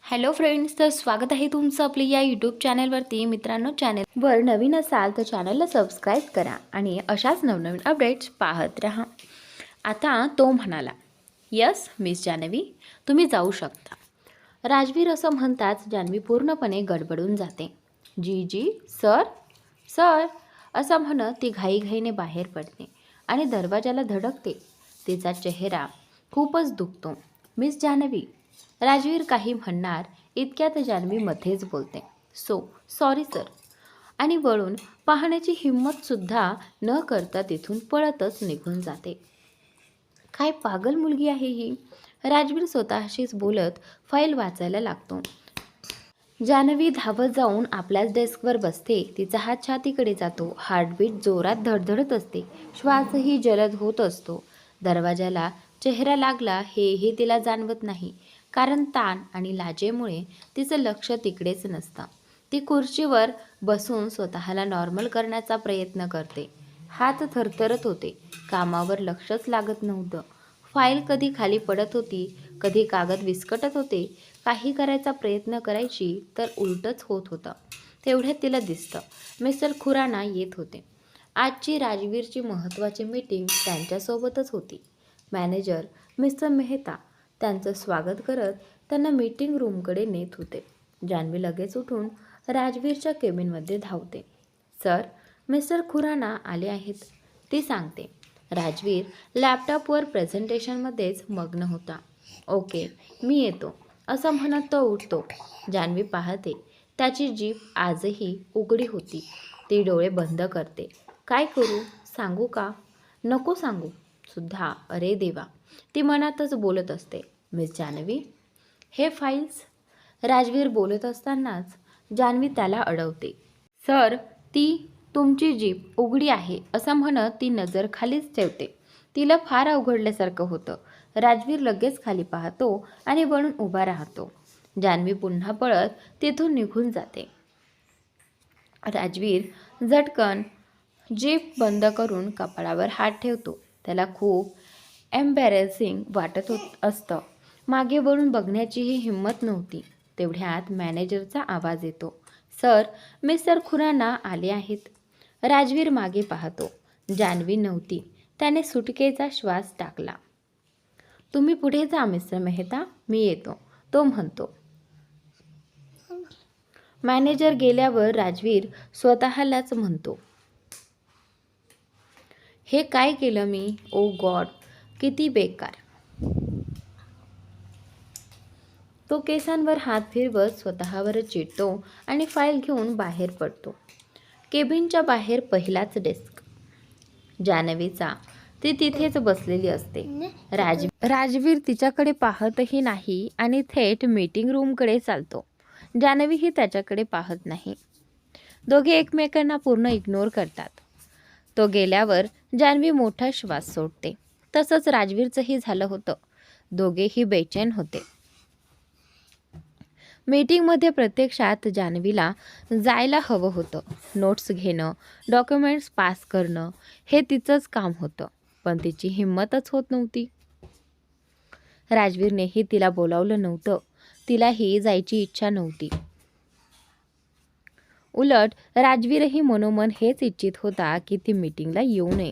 Hello friends, तर स्वागत आहे तुमचं आपल्या या यूट्यूब चॅनलवरती. मित्रांनो, चॅनलवर नवीन असाल तर चॅनलला सबस्क्राईब करा आणि अशाच नवनवीन अपडेट्स पाहत राहा. आता तो म्हणाला, यस मिस जान्हवी, तुम्ही जाऊ शकता. राजवीर असं म्हणताच जान्हवी पूर्णपणे गडबडून जाते. जी जी सर सर असं म्हणत ती घाईघाईने बाहेर पडते आणि दरवाजाला धडकते. तिचा चेहरा खूपच दुखतो. मिस जान्हवी, राजवीर काही म्हणणार इतक्यात जान्हवी मध्येच बोलते, सॉरी सर, आणि वळून पाहण्याची हिंमतसुद्धा न करता तिथून पळतच निघून जाते. काय पागल मुलगी आहे ही, राजवीर स्वतःशीच बोलत फाईल वाचायला लागतो. जान्हवी धावत जाऊन आपल्याच डेस्कवर बसते. तिचा हात छातीकडे जातो. हार्टबीट जोरात धडधडत असते. श्वासही जलद होत असतो. दरवाजाला चेहरा लागला हेही तिला जाणवत नाही, कारण ताण आणि लाजेमुळे तिचं लक्ष तिकडेच नसतं. ती खुर्चीवर बसून स्वतःला नॉर्मल करण्याचा प्रयत्न करते. हात थरथरत होते. कामावर लक्षच लागत नव्हतं. फाईल कधी खाली पडत होती, कधी कागद विस्कटत होते. काही करायचा प्रयत्न करायची तर उलटच होत होतं. तेवढ्यात तिला दिसतं, मिस्टर खुराना येत होते. आजची राजवीरची महत्त्वाची मीटिंग त्यांच्यासोबतच होती. मॅनेजर मिस्टर मेहता त्यांचं स्वागत करत त्यांना मीटिंग रूमकडे नेत होते. जान्हवी लगेच उठून राजवीरच्या केबिनमध्ये धावते. सर, मिस्टर खुराना आले आहेत, ती सांगते. राजवीर लॅपटॉपवर प्रेझेंटेशनमध्येच मग्न होता. ओके, मी येतो असं म्हणत तो उठतो. जान्हवी पाहते, त्याची जीभ आजही उघडी होती. ती डोळे बंद करते. काय करू, सांगू का? नको सांगू सुद्धा. अरे देवा, ती मनातच बोलत असते. मिस जान्हवी, हे फाईल्स. राजवीर बोलत असतानाच जान्हवी त्याला अडवते. सर, ती तुमची जीभ उघडी आहे असं म्हणत ती नजर खालीच ठेवते. तिला फार अवघडल्यासारखं होतं. राजवीर लगेच खाली पाहतो आणि वळून उभा राहतो. जान्हवी पुन्हा पळत तिथून निघून जाते. राजवीर झटकन जीभ बंद करून कपाळावर हात ठेवतो. त्याला खूप एम्बॅरेसिंग वाटत असतं. मागे वळून बघण्याचीही हिंमत नव्हती. तेवढ्यात मॅनेजरचा आवाज येतो. सर, मिस्टर खुराना आले आहेत. राजवीर मागे पाहतो. जान्हवी नव्हती. त्याने सुटकेचा श्वास टाकला. तुम्ही पुढे जा मिस्टर मेहता, मी येतो, तो म्हणतो. मॅनेजर गेल्यावर राजवीर स्वतःलाच म्हणतो, हे काय केलं मी? ओ गॉड, किती बेकार. तो केसांवर हात फिरवत स्वतःवर चिडतो आणि फाईल घेऊन बाहेर पडतो. केबिनच्या बाहेर पहिलाच डेस्क जान्हवीचा. ती तिथेच बसलेली असते. राजवीर तिच्याकडे पाहतही नाही आणि थेट मीटिंग रूमकडे चालतो. जान्हवीही त्याच्याकडे पाहत नाही. दोघे एकमेकांना पूर्ण इग्नोर करतात. तो गेल्यावर जान्हवी मोठा श्वास सोडते. तसंच राजवीरचंही झालं होतं. दोघेही बेचैन होते. मीटिंगमध्ये प्रत्यक्षात जान्हवीला जायला हवं होतं. नोट्स घेणं, डॉक्युमेंट्स पास करणं हे तिचंच काम होतं, पण तिची हिंमतच होत नव्हती. राजवीरनेही तिला बोलावलं नव्हतं. तिलाही जायची इच्छा नव्हती. उलट राजवीरही मनोमन हेच इच्छित होता की ती मीटिंगला येऊ नये.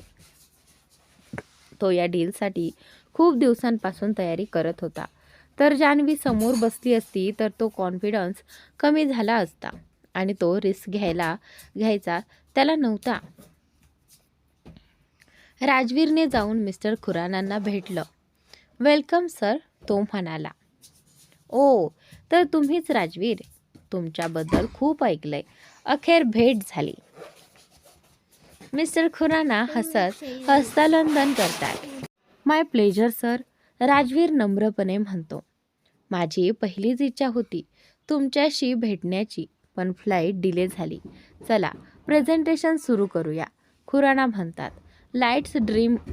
तो या डीलसाठी खूप दिवसांपासून तयारी करत होता. तर जान्हवी समोर बसली असती तर तो कॉन्फिडन्स कमी झाला असता आणि तो रिस्क घ्यायचा त्याला नव्हता. राजवीरने जाऊन मिस्टर खुरानांना भेटलं. वेलकम सर, तो म्हणाला. ओ, तर तुम्हीच राजवीर, तुमच्याबद्दल खूप ऐकलंय. अखेर भेट झाली. मिस्टर खुराना हसत हस्तांदोलन करतात. माय प्लेजर सर, राजवीर नम्रपणे म्हणतो. माझी पहिलीच इच्छा होती तुमच्याशी भेटण्याची, पण फ्लाईट डिले झाली. चला प्रेझेंटेशन सुरू करूया, खुराना म्हणतात. लाईट्स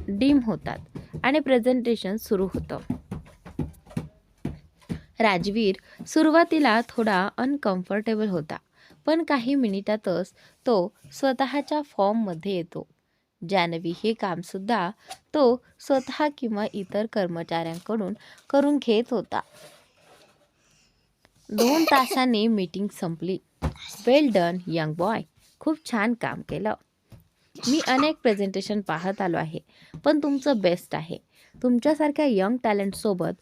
डिम होतात आणि प्रेझेंटेशन सुरू होतं. राजवीर सुरुवातीला थोडा अनकम्फर्टेबल होता, पण काही मिनिटातच तो स्वतःच्या फॉर्ममध्ये येतो. जान्हवी हे कामसुद्धा तो स्वतः किंवा इतर कर्मचाऱ्यांकडून करून घेत होता. 2 तासांनी मीटिंग संपली. वेल डन यंग बॉय. खूप छान काम केलं. मी अनेक प्रेझेंटेशन पाहत आलो आहे, पण तुमचं बेस्ट आहे. तुमच्यासारख्या यंग टॅलेंटसोबत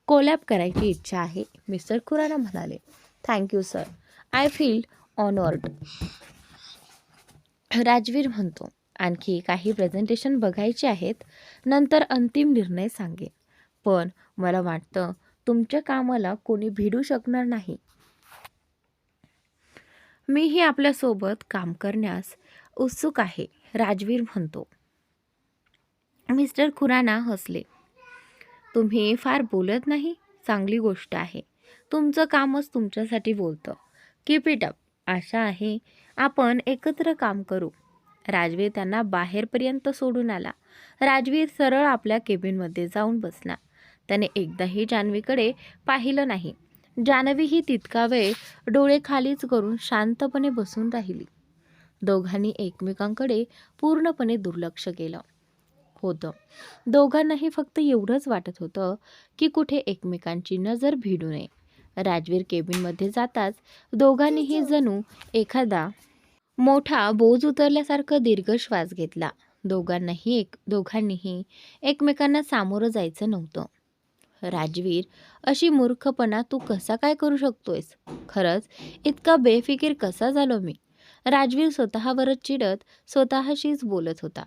कोलॅब करायची इच्छा आहे. मिस्टर खुराना म्हणाले. Thank you sir. I feel honoured. Rajveer म्हणतो. आणखी काही प्रेझेंटेशन बघायचे आहेत, नंतर अंतिम निर्णय सांगेन. पण मला वाटतं तुमच्या कामाला कोणी भिडू शकणार नाही. मीही आपल्यासोबत काम करण्यास उत्सुक आहे, राजवीर म्हणतो. मिस्टर खुराना हसले. तुम्ही फार बोलत नाही, चांगली गोष्ट आहे. तुमचं कामच तुमच्यासाठी बोलतं. Keep it up. आशा आहे आपण एकत्र काम करू. राजवीर त्यांना बाहेरपर्यंत सोडून आला. राजवीर सरळ आपल्या केबिनमध्ये जाऊन बसला. त्याने एकदाही जान्हवीकडे पाहिलं नाही. जान्हवीही तितका वेळ डोळे खालीच करून शांतपणे बसून राहिली. दोघांनी एकमेकांकडे पूर्णपणे दुर्लक्ष केलं होतं. दोघांनाही फक्त एवढंच वाटत होतं की कुठे एकमेकांची नजर भिडू नये. राजवीर केबिनमध्ये जाताच दोघांनीही जणू एखादा मोठा बोज उतरल्यासारखं दीर्घ श्वास घेतला. दोघांनीही एकमेकांना सामोरं जायचं नव्हतं. राजवीर, अशी मूर्खपणा तू कसा काय करू शकतोयस? खरंच इतका बेफिकीर कसा झालो मी? राजवीर स्वतःवरच चिडत स्वतःशीच बोलत होता.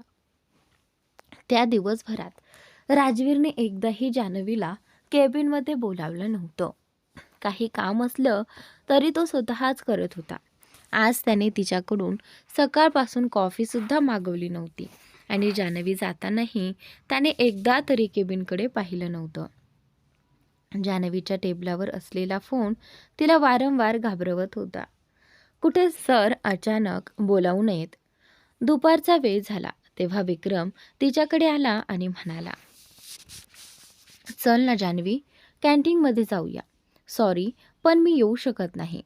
त्या दिवसभरात राजवीरने एकदाही जान्हवीला केबिनमध्ये बोलावलं नव्हतं. काही काम असलं तरी तो स्वतःच करत होता. आज त्याने तिच्याकडून सकाळपासून कॉफीसुद्धा मागवली नव्हती आणि जान्हवी जातानाही त्याने एकदा तरी केबिनकडे पाहिलं नव्हतं. जान्हवीच्या टेबलावर असलेला फोन तिला वारंवार घाबरवत होता. कुठे सर अचानक बोलावू नयेत. दुपारचा वेळ झाला तेव्हा विक्रम तिच्याकडे आला आणि म्हणाला, चल ना जान्हवी, कॅन्टीनमध्ये जाऊया. सॉरी, पण मी येऊ शकत नाही.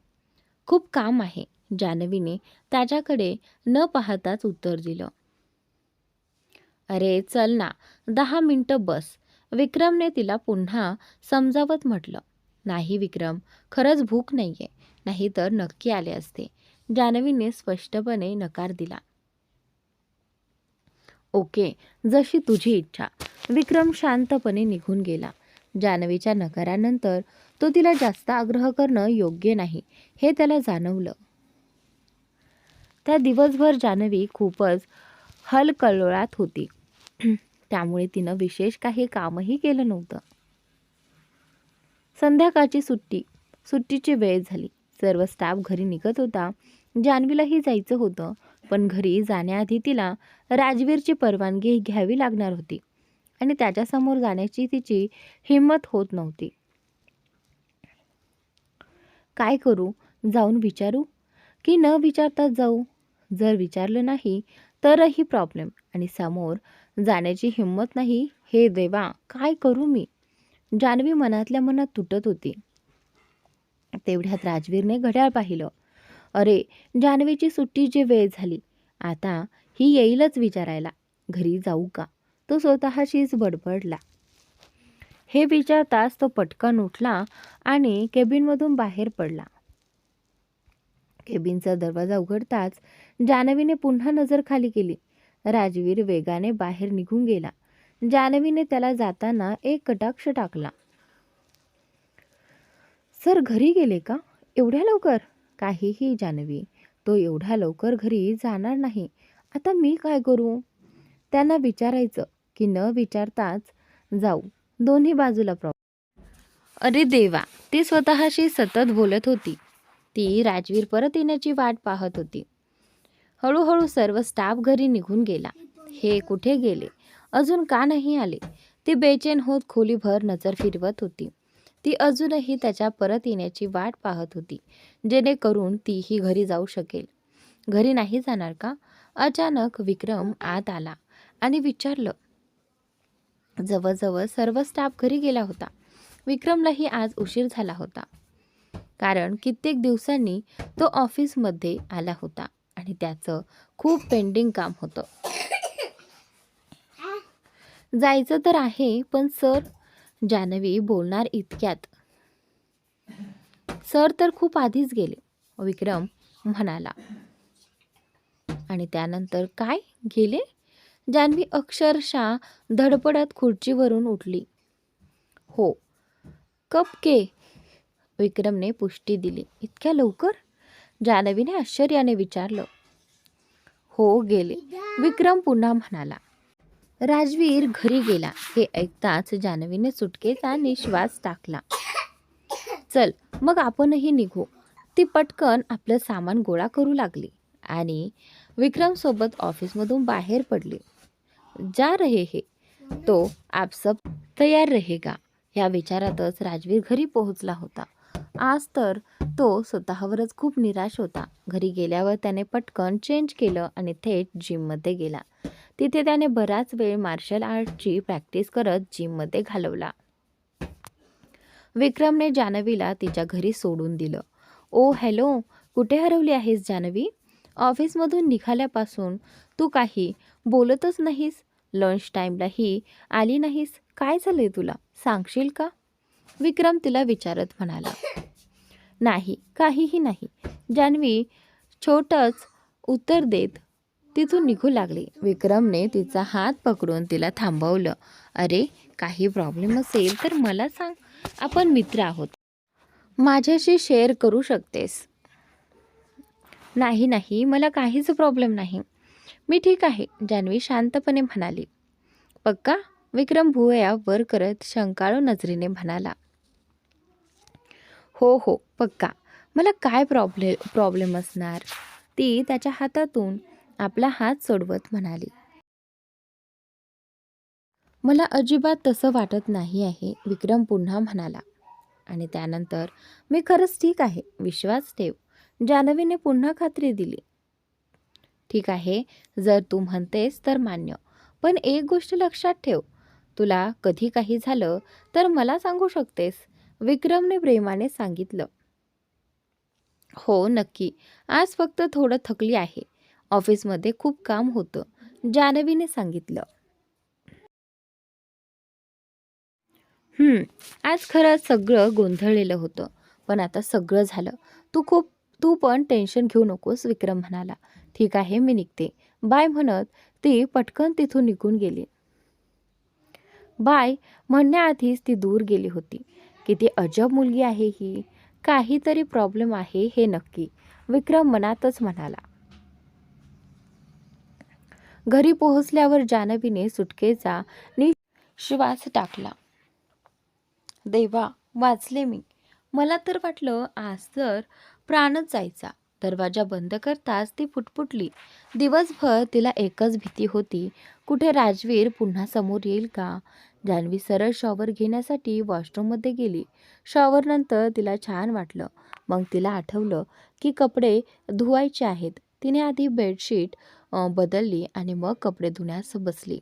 खूप काम आहे. जान्हवीने त्याच्याकडे न पाहताच उत्तर दिलं. अरे चल ना, 10 मिनिटं बस. विक्रमने तिला पुन्हा समजावत म्हटलं. नाही विक्रम, खरंच भूक नाहीये, नाही तर नक्की आले असते. जान्हवीने स्पष्टपणे नकार दिला. ओके, जशी तुझी इच्छा. विक्रम शांतपणे निघून गेला. जान्हवीच्या नकारानंतर तो तिला जास्त आग्रह करणं योग्य नाही हे त्याला जाणवलं. त्या दिवसभर जान्हवी खूपच हलकल्लोळात होती. त्यामुळे तिनं विशेष काही कामही केलं नव्हतं. संध्याकाळची सुट्टीची वेळ झाली. सर्व स्टाफ घरी निघत होता. जान्हवीलाही जायचं होतं, पण घरी जाण्याआधी तिला राजवीरची परवानगी घ्यावी लागणार होती आणि त्याच्यासमोर जाण्याची तिची हिंमत होत नव्हती. काय करू? जाऊन विचारू की न विचारताच जाऊ? जर विचारलं नाही तरही प्रॉब्लेम आणि समोर जाण्याची हिंमत नाही. हे देवा, काय करू मी? जान्हवी मनातल्या मनात तुटत होती. तेवढ्यात राजवीरने घड्याळ पाहिलं. अरे, जान्हवीची सुट्टीची वेळ झाली. आता ही येईलच विचारायला, घरी जाऊ का? तो स्वतःशीच बडबडला. हे विचारताच तो पटकन उठला आणि केबिनमधून बाहेर पडला. केबिनचा दरवाजा उघडताच जान्हवीने पुन्हा नजर खाली केली. राजवीर वेगाने बाहेर निघून गेला. जान्हवीने त्याला जाताना एक कटाक्ष टाकला. सर घरी गेले का? एवढ्या लवकर? काहीही जान्हवी, तो एवढ्या लवकर घरी जाणार नाही. आता मी काय करू? त्यांना विचारायचं की न विचारताच जाऊ? दोन्ही बाजूला प्रॉब्लेम. अरे देवा, ती स्वतःशी सतत बोलत होती. ती राजवीर परत येण्याची वाट पाहत होती. हळूहळू सर्व स्टाफ घरी निघून गेला. हे कुठे गेले? अजून का नाही आले? ती बेचैन होत खोलीभर नजर फिरवत होती. ती अजूनही त्याच्या परत येण्याची वाट पाहत होती, जेणेकरून तीही घरी जाऊ शकेल. घरी नाही जाणार का? अचानक विक्रम आत आला आणि विचारलं. जवळजवळ सर्व स्टाफ घरी गेला होता. विक्रमलाही आज उशीर झाला होता, कारण कित्येक दिवसांनी तो ऑफिसमध्ये आला होता आणि त्याचं खूप पेंडिंग काम होतं. जायचं तर आहे, पण सर, जान्हवी बोलणार इतक्यात सर तर खूप आधीच गेले, विक्रम म्हणाला. आणि त्यानंतर काय गेले? जान्हवी अक्षरशः धडपडत खुर्चीवरून उठली. हो, कप के. विक्रमने पुष्टी दिली. इतक्या लवकर? जान्हवीने आश्चर्याने विचारलं. हो गेले, विक्रम पुन्हा म्हणाला. राजवीर घरी गेला हे ऐकताच जान्हवीने सुटकेचा निश्वास टाकला. चल मग आपणही निघू. ती पटकन आपलं सामान गोळा करू लागली आणि विक्रम सोबत ऑफिसमधून बाहेर पडली. जा रहे हे तो आप सब तयार रहेगा या विचारातच राजवीर घरी पोहोचला होता. आज तर तो स्वतःवरच खूप निराश होता. घरी गेल्यावर त्याने पटकन चेंज केलं आणि थेट जिममध्ये गेला. तिथे त्याने बराच वेळ मार्शल आर्टची प्रॅक्टिस करत जिममध्ये घालवला. विक्रमने जान्हवीला तिच्या घरी सोडून दिलं. ओ हॅलो, कुठे हरवली आहेस जान्हवी? ऑफिसमधून निघाल्यापासून तू काही बोलतच नाहीस. लंच टाईमलाही आली नाहीस. काय झालंय तुला, सांगशील का? विक्रम तिला विचारत म्हणाला. नाही, काहीही नाही, जान्हवी छोटंच उत्तर देत तिथून निघू लागली. विक्रमने तिचा हात पकडून तिला थांबवलं. अरे, काही प्रॉब्लेम असेल तर मला सांग, आपण मित्र आहोत, माझ्याशी शेअर करू शकतेस. नाही नाही, मला काहीच प्रॉब्लेम नाही, मी ठीक आहे, जान्हवी शांतपणे म्हणाली. पक्का? विक्रम भुवया वर करत शंकाळू नजरेने म्हणाला. हो हो पक्का, मला काय प्रॉब्लेम असणार? ती त्याच्या हातातून आपला हात सोडवत म्हणाली. मला अजिबात तसं वाटत नाही आहे, विक्रम पुन्हा म्हणाला. आणि त्यानंतर मी खरंच ठीक आहे, विश्वास ठेव, जान्हवीने पुन्हा खात्री दिली. ठीक आहे, जर तू म्हणतेस तर मान्य, पण एक गोष्ट लक्षात ठेव, तुला कधी काही झालं तर मला सांगू शकतेस, विक्रमने प्रेमाने सांगितलं. हो नक्की, आज फक्त थोडं थकली आहे, ऑफिसमध्ये खूप काम होतं, जान्हवीने सांगितलं. आज खरंच सगळं गोंधळलेलं होतं, पण आता सगळं झालं. तू पण टेन्शन घेऊ नकोस, विक्रम म्हणाला. ठीक आहे, मी निघते, बाय म्हणत ती पटकन तिथून निघून गेली. बाय म्हणण्याआधीच ती दूर गेली होती. किती अजब मुलगी आहे ही, काहीतरी प्रॉब्लेम आहे हे नक्की, विक्रम मनातच म्हणाला. घरी पोहोचल्यावर जान्हवीने सुटकेचा निश्वास टाकला. देवा, वाचले मी. मला तर वाटलं आज तर प्राणच जायचा. दरवाजा बंद करताच ती पुटपुटली. दिवसभर तिला एकच भीती होती, कुठे राजवीर पुन्हा समोर येईल का? जान्हवी सरळ शॉवर घेण्यासाठी वॉशरूममध्ये गेली. शॉवरनंतर तिला छान वाटलं. मग तिला आठवलं की कपडे धुवायचे आहेत. तिने आधी बेडशीट बदलली आणि मग कपडे धुण्यास बसली.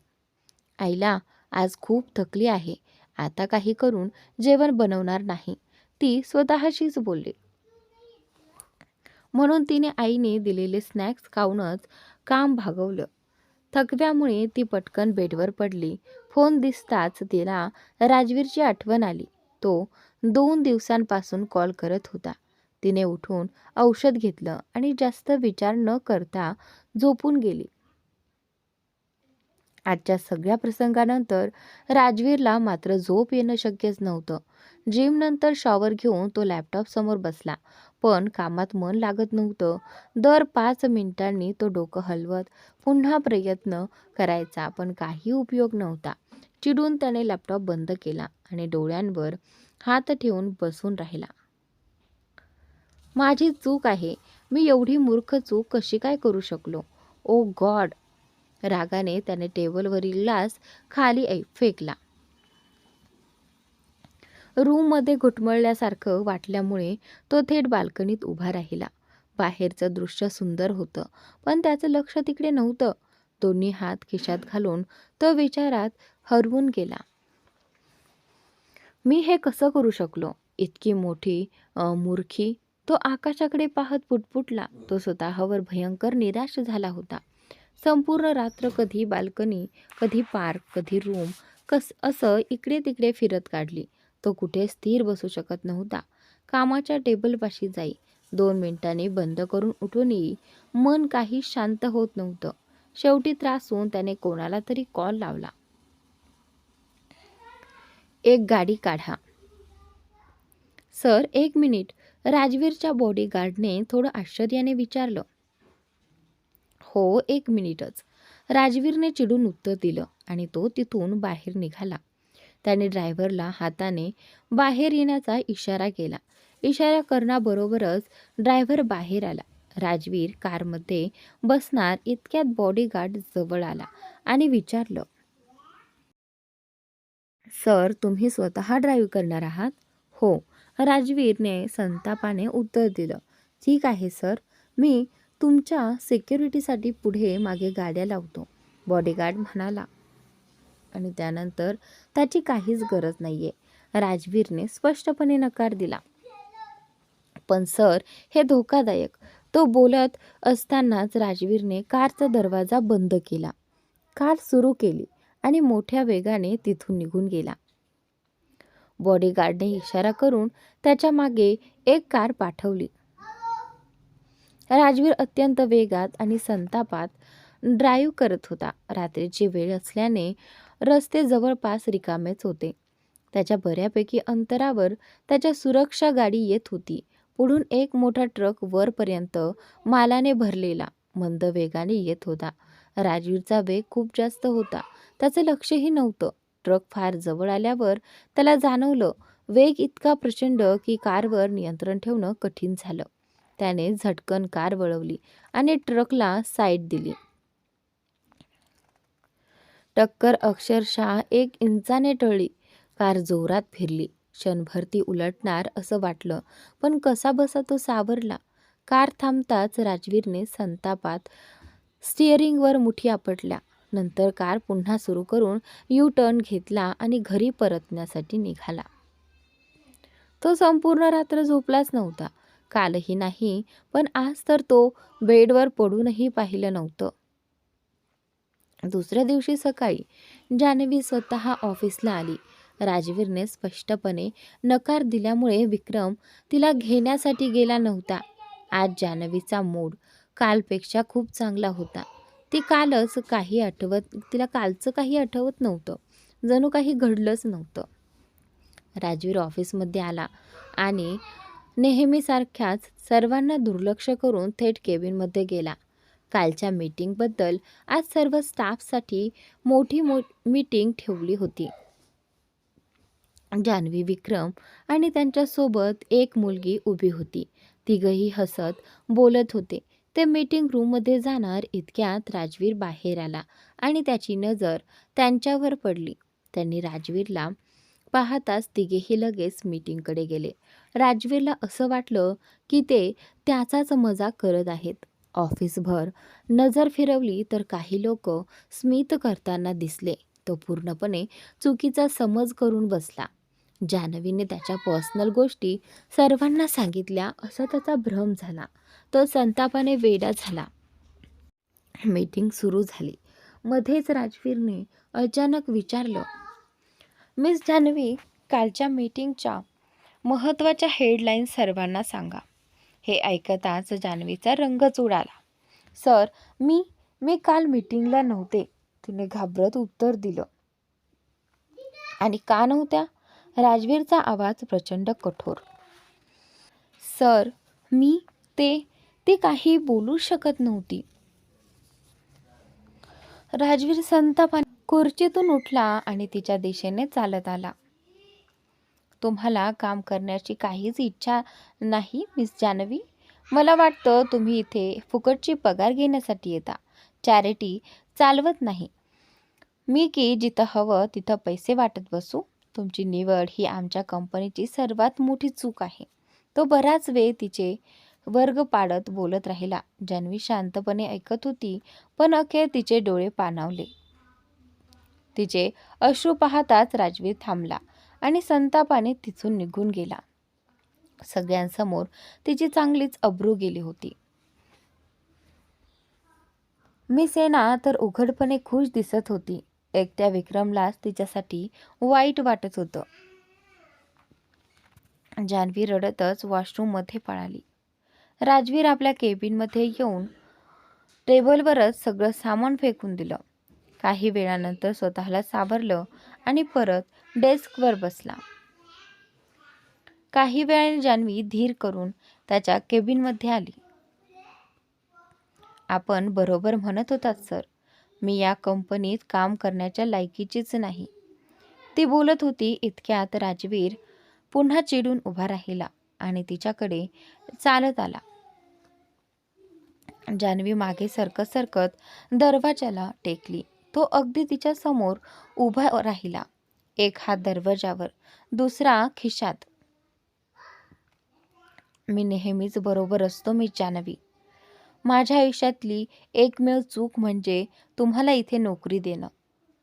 आईला, आज खूप थकली आहे, आता काही करून जेवण बनवणार नाही, ती स्वतःशीच बोलली. म्हणून तिने आईने दिलेले स्नॅक्स खाऊनच काम भागवलं. थकव्यामुळे ती पटकन बेडवर पडली. फोन दिसताच तिला राजवीरची आठवण आली. तो 2 दिवसांपासून कॉल करत होता. तिने उठून औषध घेतलं आणि जास्त विचार न करता झोपून गेली. आजच्या सगळ्या प्रसंगानंतर राजवीरला मात्र झोप येणं शक्यच नव्हतं. जिमनंतर शॉवर घेऊन तो लॅपटॉप समोर बसला, पण कामात मन लागत नव्हतं. दर 5 मिनिटांनी तो डोकं हलवत पुन्हा प्रयत्न करायचा, पण काही उपयोग नव्हता. चिडून त्याने लॅपटॉप बंद केला आणि डोळ्यांवर हात ठेवून बसून राहिला. माझी चूक आहे, मी एवढी मूर्ख चूक कशी काय करू शकलो? ओ गॉड. रागाने त्याने टेबलवरील ग्लास खाली फेकला. रूममध्ये घुटमळल्यासारखं वाटल्यामुळे तो थेट बाल्कनीत उभा राहिला. बाहेरचं दृश्य सुंदर होतं, पण त्याचं लक्ष तिकडे नव्हतं. दोन्ही हात खिशात घालून तो विचारात हरवून गेला. मी हे कसं करू शकलो? इतकी मोठी मूर्खी. तो आकाशाकडे पाहत पुटपुटला. तो स्वतःवर भयंकर निराश झाला होता. संपूर्ण रात्र कधी बाल्कनी, कधी पार्क, कधी रूम असं इकडे तिकडे फिरत काढली. तो कुठे स्थिर बसू शकत नव्हता. कामाच्या टेबलपाशी जाई. 2 मिनिटांनी बंद करून उठून येई. मन काही शांत होत नव्हतं. शेवटी त्रासून त्याने कोणाला तरी कॉल लावला. एक गाडी काढा. Sir, 1 minute. राजवीरच्या बॉडीगार्डने थोडं आश्चर्याने विचारलं. हो, 1 मिनिटच. राजवीरने चिडून उत्तर दिलं आणि तो तिथून बाहेर निघाला. त्याने ड्रायव्हरला हाताने बाहेर येण्याचा इशारा केला. इशारा करण्याबरोबरच ड्रायव्हर बाहेर आला. राजवीर कारमध्ये बसणार इतक्यात बॉडीगार्ड जवळ आला आणि विचारलं, सर, तुम्ही स्वतः ड्राईव्ह करणार आहात? हो, राजवीरने संतापाने उत्तर दिलं. ठीक आहे सर, मी तुमच्या सिक्युरिटीसाठी पुढे मागे गाड्या लावतो, बॉडीगार्ड म्हणाला. आणि त्यानंतर त्याची काहीच गरज नाहीये, राजवीरने स्पष्टपणे नकार दिला. पण सर, हे धोकादायक. तो बोलत असतानाच राजवीरने कारचा दरवाजा बंद केला, कार सुरू केली आणि मोठ्या वेगाने तिथून निघून गेला. बॉडीगार्डने इशारा करून त्याच्या मागे एक कार पाठवली. राजवीर अत्यंत वेगात आणि संतापात ड्राईव्ह करत होता. रात्रीची वेळ असल्याने रस्ते जवळपास रिकामेच होते. त्याच्या बऱ्यापैकी अंतरावर त्याच्या सुरक्षा गाडी येत होती. पुढून एक मोठा ट्रक वरपर्यंत मालाने भरलेला मंद वेगाने येत होता. राजवीरचा वेग खूप जास्त होता. त्याचं लक्षही नव्हतं. ट्रक फार जवळ आल्यावर त्याला जाणवलं, वेग इतका प्रचंड की कारवर नियंत्रण ठेवणं कठीण झालं. त्याने झटकन कार वळवली आणि ट्रकला साईड दिली. टक्कर अक्षरशः 1 इंचाने टळली. कार जोरात फिरली. क्षणभर ती उलटणार असं वाटलं, पण कसाबसा तो सावरला. कार थांबताच राजवीरने संतापात स्टिअरिंगवर मुठी आपटल्या. नंतर कार पुन्हा सुरू करून यू-टर्न घेतला आणि घरी परतण्यासाठी निघाला. तो संपूर्ण रात्र झोपलाच नव्हता. कालही नाही, पण आज तर तो बेडवर पडूनही पाहिलं नव्हतं. दुसऱ्या दिवशी सकाळी जान्हवी स्वतः ऑफिसला आली. राजवीरने स्पष्टपणे नकार दिल्यामुळे विक्रम तिला घेण्यासाठी गेला नव्हता. आज जान्हवीचा मूड कालपेक्षा खूप चांगला होता. तिला कालचं काही आठवत नव्हतं. जणू काही घडलंच नव्हतं. राजवीर ऑफिसमध्ये आला आणि नेहमीसारख्याच सर्वांना दुर्लक्ष करून थेट केबिनमध्ये गेला. कालच्या मीटिंगबद्दल आज सर्व स्टाफसाठी मोठी मीटिंग ठेवली होती. जान्हवी, विक्रम आणि त्यांच्यासोबत एक मुलगी उभी होती. तिघही हसत बोलत होते. ते मीटिंग रूममध्ये जाणार इतक्यात राजवीर बाहेर आला आणि त्याची नजर त्यांच्यावर पडली. त्यांनी राजवीरला पाहताच तिघेही लगेच मीटिंगकडे गेले. राजवीरला असं वाटलं की ते त्याचाच मजाक करत आहेत. ऑफिसभर नजर फिरवली तर काही लोक स्मित करताना दिसले. तो पूर्णपणे चुकीचा समज करून बसला. जान्हवीने त्याच्या पर्सनल गोष्टी सर्वांना सांगितल्या असा त्याचा भ्रम झाला. तो संतापाने वेडा झाला. मीटिंग सुरू झाली. मध्येच राजवीरने अचानक विचारलं, मिस जान्हवी, कालच्या मीटिंगच्या महत्त्वाच्या हेडलाईन्स सर्वांना सांगा. हे ऐकताच जान्हवीचा रंगच उडाला. सर, मी काल मीटिंगला नव्हते, तिने घाबरत उत्तर दिलं. आणि का नव्हत्या? राजवीरचा आवाज प्रचंड कठोर. सर, ती काही बोलू शकत नव्हती. राजवीर संतापाने खुर्चीतून उठला आणि तिच्या दिशेने चालत आला. तुम्हाला काम करण्याची काहीच इच्छा नाही मिस जान्हवी? मला वाटतं तुम्ही इथे फुकटची पगार घेण्यासाठी येता. चॅरिटी चालवत नाही मी की जिथं हवं तिथं पैसे वाटत बसू. तुमची निवड ही आमच्या कंपनीची सर्वात मोठी चूक आहे. तो बराच वेळ तिचे वर्ग पाडत बोलत राहिला. जान्हवी शांतपणे ऐकत होती, पण अखेर तिचे डोळे पाणावले. तिचे अश्रू पाहताच राजवीर थांबला आणि संतापाने तिथून निघून गेला. सगळ्यांसमोर तिची चांगलीच अब्रू गेली होती. मिस सेना तर उघडपणे खुश दिसत होती. एकट्या विक्रमलाच तिच्यासाठी वाईट वाटत होतं. जान्हवी रडतच वॉशरूममध्ये पळाली. राजवीर आपल्या केबिनमध्ये येऊन टेबलवरच सगळं सामान फेकून दिलं. काही वेळानंतर स्वतःला सावरलं आणि परत डेस्कवर बसला. काही वेळाने जान्हवी धीर करून त्याच्या केबिनमध्ये आली. आपण बरोबर म्हणत होतात सर, मी या कंपनीत काम करण्याच्या लायकीचीच नाही. ती बोलत होती इतक्यात राजवीर पुन्हा चिडून उभा राहिला आणि तिच्याकडे चालत आला. जान्हवी मागे सरकत सरकत दरवाजाला टेकली. तो अगदी तिच्या समोर उभा राहिला, एक हात दरवाजावर, दुसरा खिशात. मी नेहमीच बरोबर असतो मिस जान्हवी. माझ्या आयुष्यातली एकमेव चूक म्हणजे तुम्हाला इथे नोकरी देणं.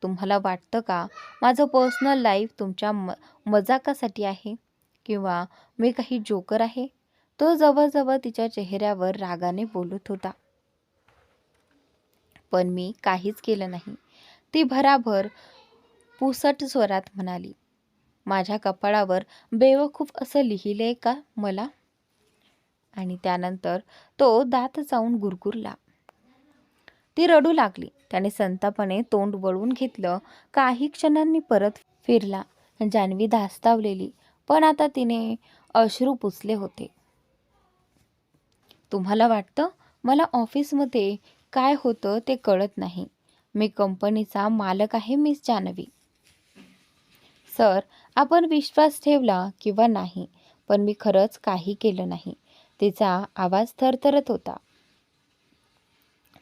तुम्हाला वाटतं का माझं पर्सनल लाईफ तुमच्या मजाकासाठी आहे किंवा मी काही जोकर आहे? तो जवळजवळ तिच्या चेहऱ्यावर रागाने बोलत होता. पण मी काहीच केलं नाही, ती भराभर पुसट स्वरात म्हणाली. माझ्या कपाळावर बेवकूफ असं लिहिलंय का मला? आणि त्यानंतर तो दात चावून गुरगुरला. ती रडू लागली. त्याने संतापाने तोंड वळवून घेतलं. काही क्षणांनी परत फिरला. जान्हवी धास्तावलेली, पण आता तिने अश्रू पुसले होते. तुम्हाला वाटतं मला ऑफिसमध्ये काय होतं ते कळत नाही. मी कंपनीचा मालक आहे मिस जान्हवी. सर, आपण विश्वास ठेवला किंवा नाही, पण मी खरंच काही केलं नाही. तिचा आवाज थरथरत होता.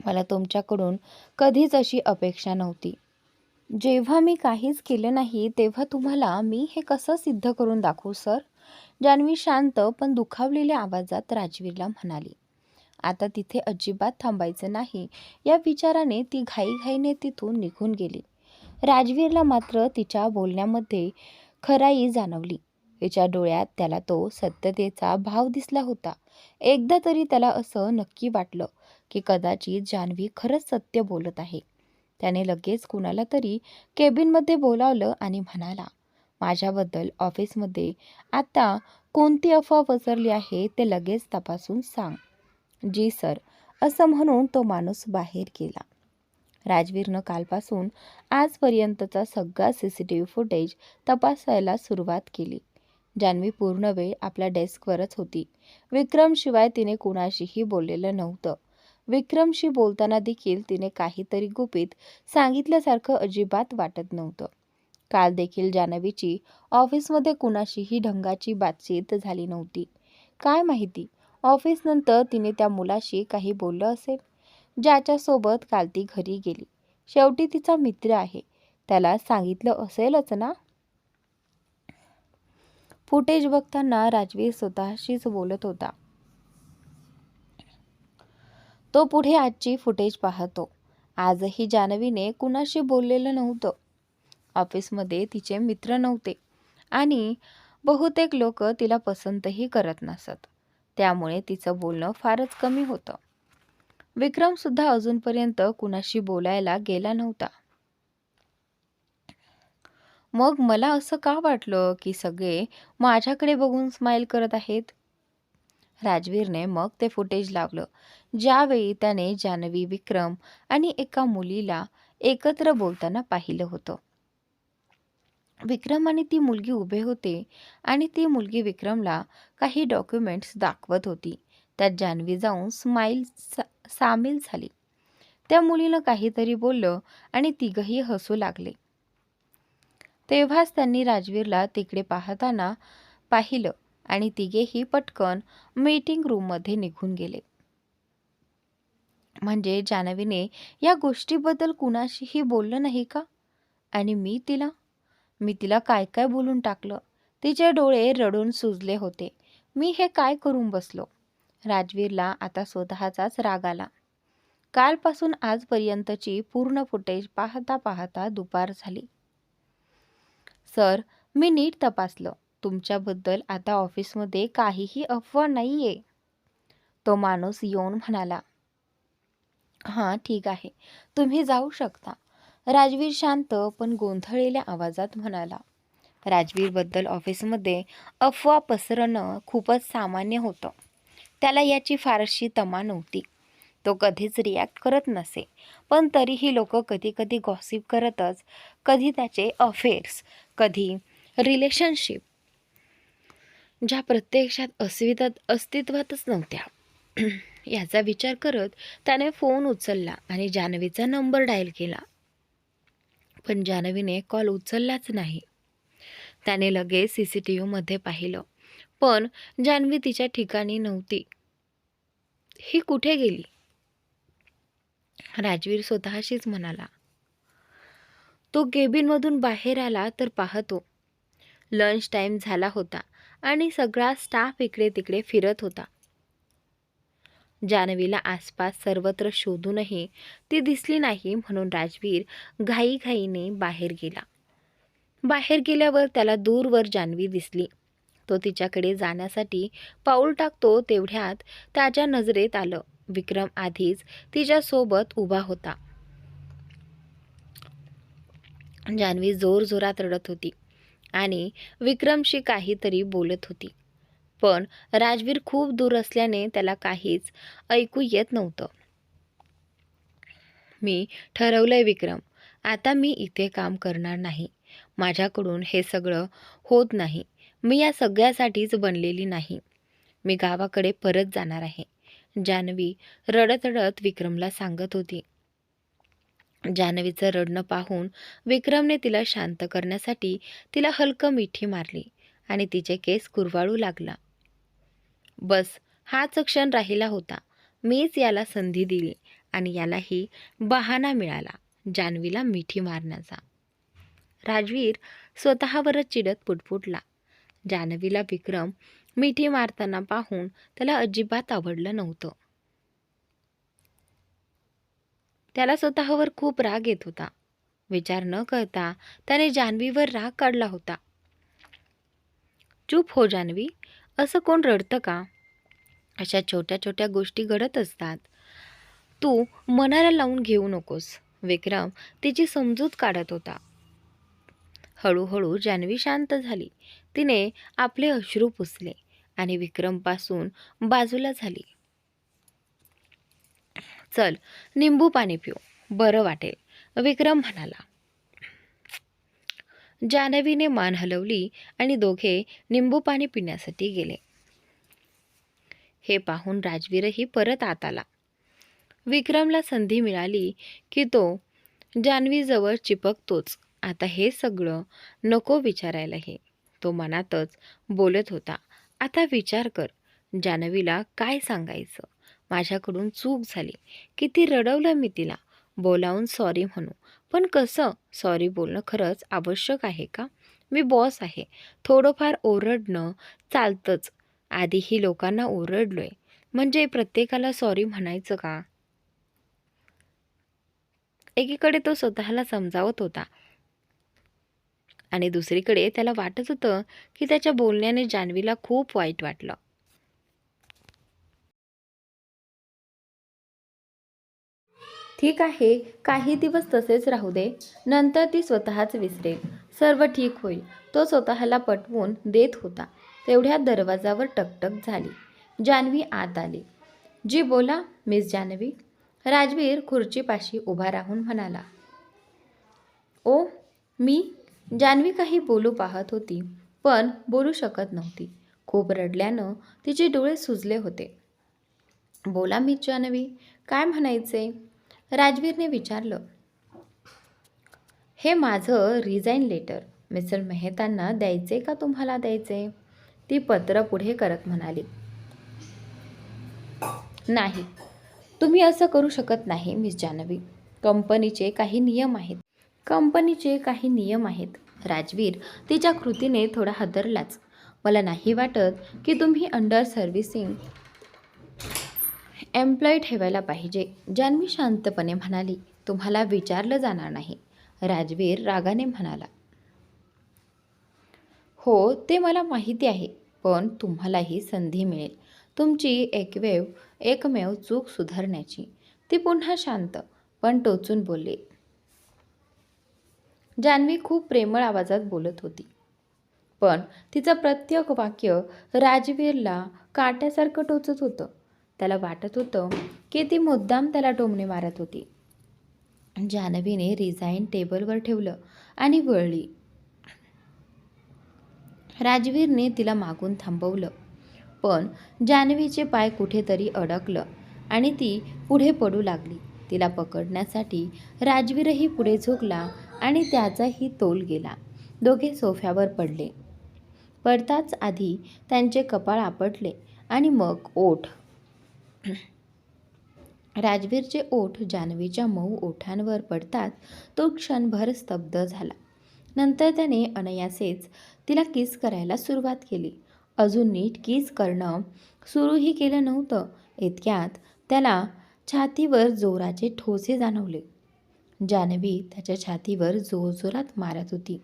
मला तुमच्याकडून कधीच अशी अपेक्षा नव्हती. जेव्हा मी काहीच केलं नाही तेव्हा तुम्हाला मी हे कसं सिद्ध करून दाखवू सर? जान्हवी शांत पण दुखावलेल्या आवाजात राजवीरला म्हणाली. आता तिथे अजिबात थांबायचं नाही या विचाराने ती घाईघाईने तिथून निघून गेली. राजवीरला मात्र तिच्या बोलण्यामध्ये खराई जाणवली. तिच्या डोळ्यात त्याला तो सत्यतेचा भाव दिसला होता. एकदा तरी त्याला असं नक्की वाटलं की कदाचित जान्हवी खरंच सत्य बोलत आहे. त्याने लगेच कुणाला तरी केबिनमध्ये बोलावलं आणि म्हणाला, माझ्याबद्दल ऑफिसमध्ये आता कोणती अफवा पसरली आहे ते लगेच तपासून सांग. जी सर, असं म्हणून तो माणूस बाहेर गेला. राजवीरनं कालपासून आजपर्यंतचा सगळा CCTV फुटेज तपासायला सुरुवात केली. जान्हवी पूर्ण वेळ आपल्या डेस्कवरच होती. विक्रमशिवाय तिने कुणाशीही बोललेलं नव्हतं. विक्रमशी बोलताना देखील तिने काहीतरी गुपित सांगितल्यासारखं अजिबात वाटत नव्हतं. काल देखील जान्हवीची ऑफिसमध्ये कुणाशीही ढंगाची बातचीत झाली नव्हती. काय माहिती ऑफिसनंतर तिने त्या मुलाशी काही बोललं असेल, ज्याच्यासोबत काल ती घरी गेली. शेवटी तिचा मित्र आहे, त्याला सांगितलं असेलच ना? फुटेज बघताना राजवीर स्वतःशीच बोलत होता. तो पुढे आजची फुटेज पाहतो. आजही जान्हवीने कुणाशी बोललेलं नव्हतं. ऑफिसमध्ये तिचे मित्र नव्हते आणि बहुतेक लोक तिला पसंतही करत नसत. त्यामुळे तिचं बोलणं फारच कमी होतं. विक्रमसुद्धा अजूनपर्यंत कुणाशी बोलायला गेला नव्हता. मग मला असं का वाटलं की सगळे माझ्याकडे बघून स्माईल करत आहेत? राजवीरने मग ते फुटेज लावलं, ज्यावेळी त्याने जान्हवी, विक्रम आणि एका मुलीला एकत्र बोलताना पाहिलं होतं. विक्रम आणि ती मुलगी उभे होते आणि ती मुलगी विक्रमला काही डॉक्युमेंट्स दाखवत होती. त्यात जान्हवी जाऊन सामील झाली. त्या मुलीनं काहीतरी बोललं आणि तिघही हसू लागले. तेव्हाच त्यांनी राजवीरला तिकडे पाहताना पाहिलं आणि तिघेही पटकन मीटिंग रूममध्ये निघून गेले. म्हणजे जान्हवीने या गोष्टीबद्दल कुणाशीही बोललं नाही का? आणि मी तिला काय काय बोलून टाकलं? तिचे डोळे रडून सुजले होते. मी हे काय करून बसलो? राजवीरला आता स्वतःचाच राग आला. कालपासून आजपर्यंतची पूर्ण फुटेज पाहता पाहता दुपार झाली. सर, मी नीट तपासलं. तुमच्याबद्दल आता ऑफिसमध्ये काहीही अफवा नाहीये. तो माणूस येऊन म्हणाला. हां, ठीक आहे, तुम्ही जाऊ शकता. राजवीर शांत पण गोंधळलेल्या आवाजात म्हणाला. राजवीरबद्दल ऑफिसमध्ये अफवा पसरणं खूपच सामान्य होतं. त्याला याची फारशी तमा नव्हती. तो कधीच रिॲक्ट करत नसे, पण तरीही लोक कधी कधी गॉसिप करतच. कधी त्याचे अफेअर्स, कधी रिलेशनशिप, ज्या प्रत्यक्षात अस्तित्वातच नव्हत्या. याचा विचार करत त्याने फोन उचलला आणि जान्हवीचा नंबर डायल केला. पण जान्हवीने कॉल उचललाच नाही. त्याने लगेच CCTVमध्ये पाहिलं, पण जान्हवी तिच्या ठिकाणी नव्हती. ही कुठे गेली? राजवीर स्वतःशीच म्हणाला. तो केबिनमधून बाहेर आला तर पाहतो, लंच टाईम झाला होता आणि सगळा स्टाफ इकडे तिकडे फिरत होता. जान्हवीला आसपास सर्वत्र शोधूनही ती दिसली नाही, म्हणून राजवीर घाईघाईने बाहेर गेला. बाहेर गेल्यावर त्याला दूरवर जान्हवी दिसली. तो तिच्याकडे जाण्यासाठी पाऊल टाकतो तेवढ्यात त्याच्या नजरेत आलं, विक्रम आधीच तिच्यासोबत उभा होता. जान्हवी जोरजोरात रडत होती आणि विक्रमशी काहीतरी बोलत होती, पण राजवीर खूप दूर असल्याने त्याला काहीच ऐकू येत नव्हतं. मी ठरवलंय विक्रम, आता मी इथे काम करणार नाही. माझ्याकडून हे सगळं होत नाही. मी या सगळ्यासाठीच बनलेली नाही. मी गावाकडे परत जाणार आहे, जान्हवी रडत रडत विक्रमला सांगत होती. जान्हवीचं रडणं पाहून विक्रमने तिला शांत करण्यासाठी तिला हलकं मिठी मारली आणि तिचे केस कुरवाळू लागला. बस हाच क्षण राहिला होता. मीच याला संधी दिली आणि यालाही बहाणा मिळाला जान्हवीला मिठी मारण्याचा. राजवीर स्वतःवरच चिडत पुटपुटला. जान्हवीला विक्रम मिठी मारताना पाहून त्याला अजिबात आवडलं नव्हतं. त्याला स्वतःवर खूप राग येत होता. विचार न करता त्याने जान्हवीवर राग काढला होता. चूप हो जान्हवी, असं कोण रडतं का? अशा छोट्या छोट्या गोष्टी घडत असतात. तू मनाला लावून घेऊ नकोस. विक्रम तिची समजूत काढत होता. हळूहळू जान्हवी शांत झाली. तिने आपले अश्रू पुसले आणि विक्रमपासून बाजूला झाली. चल निंबू पाणी पिऊ, बरं वाटेल, विक्रम म्हणाला. जान्हवीने मान हलवली आणि दोघे निंबू पाणी पिण्यासाठी गेले. हे पाहून राजवीरही परत आत आला. विक्रमला संधी मिळाली की तो जान्हवीजवळ चिपकतोच. आता हे सगळं नको विचारायलाही. तो मनातच बोलत होता, आता विचार कर, जान्हवीला काय सांगायचं? माझ्याकडून चूक झाली. किती रडवलं मी तिला. बोलावून सॉरी म्हणू, पण कसं? सॉरी बोलणं खरंच आवश्यक आहे का? मी बॉस आहे. थोडंफार ओरडणं चालतंच. आधीही लोकांना ओरडलोय, म्हणजे प्रत्येकाला सॉरी म्हणायचं का? एकीकडे तो स्वतःला समजावत होता आणि दुसरीकडे त्याला वाटत होतं की त्याच्या बोलण्याने जान्हवीला खूप वाईट वाटलं. ठीक आहे, काही दिवस तसेच राहू दे, नंतर ती स्वतःच विसरेल. सर्व ठीक होईल, तो स्वतःला पटवून देत होता. तेवढ्यात दरवाजावर टकटक झाली. जान्हवी आत आली. जी बोला मिस जान्हवी, राजवीर खुर्चीपाशी उभा राहून म्हणाला. ओ मी? जान्हवी काही बोलू पाहत होती, पण बोलू शकत नव्हती. खूप रडल्यानं तिचे डोळे सुजले होते. बोला मिस जान्हवी, काय म्हणायचे? राजवीरने विचारलं. हे माझं रिझाईन लेटर मिस्टर मेहतांना द्यायचे का तुम्हाला द्यायचे? ती पत्र पुढे करत म्हणाली. नाही, तुम्ही असं करू शकत नाही मिस जान्हवी. कंपनीचे काही नियम आहेत. राजवीर तिच्या कृतीने थोडा हादरलाच. मला नाही वाटत की तुम्ही अंडर सर्व्हिसिंग एम्प्लॉई ठेवायला पाहिजे, जान्हवी शांतपणे म्हणाली. तुम्हाला विचारलं जाणार नाही, राजवीर रागाने म्हणाला. हो ते मला माहिती आहे, पण तुम्हालाही संधी मिळेल तुमची एकमेव चूक सुधारण्याची. ती पुन्हा शांत पण टोचून बोलली. जान्हवी खूप प्रेमळ आवाजात बोलत होती. पण तिचं प्रत्येक वाक्य राजवीरला काट्यासारखं टोचत होतं. त्याला वाटत होतं की ती मुद्दाम त्याला टोमणे मारत होती. जान्हवीने रिझाईन टेबलवर ठेवलं आणि वळली. राजवीरने तिला मागून थांबवलं, पण जान्हवीचे पाय कुठेतरी अडकलं आणि ती पुढे पडू लागली. तिला पकडण्यासाठी राजवीरही पुढे झुकला आणि त्याचाही तोल गेला. दोघे सोफ्यावर पडले. पडताच आधी त्यांचे कपाळ आपटले आणि मग ओठ. राजवीरचे ओठ जान्हवीच्या मऊ ओठांवर पडताच तो क्षणभर स्तब्ध झाला. नंतर त्याने अनायासेच तिला किस करायला सुरुवात केली. अजून नीट किस करणं सुरूही केलं नव्हतं, इतक्यात त्याला छातीवर जोराचे ठोसे जाणवले. जान्हवी त्याच्या छातीवर जोरजोरात मारत होती.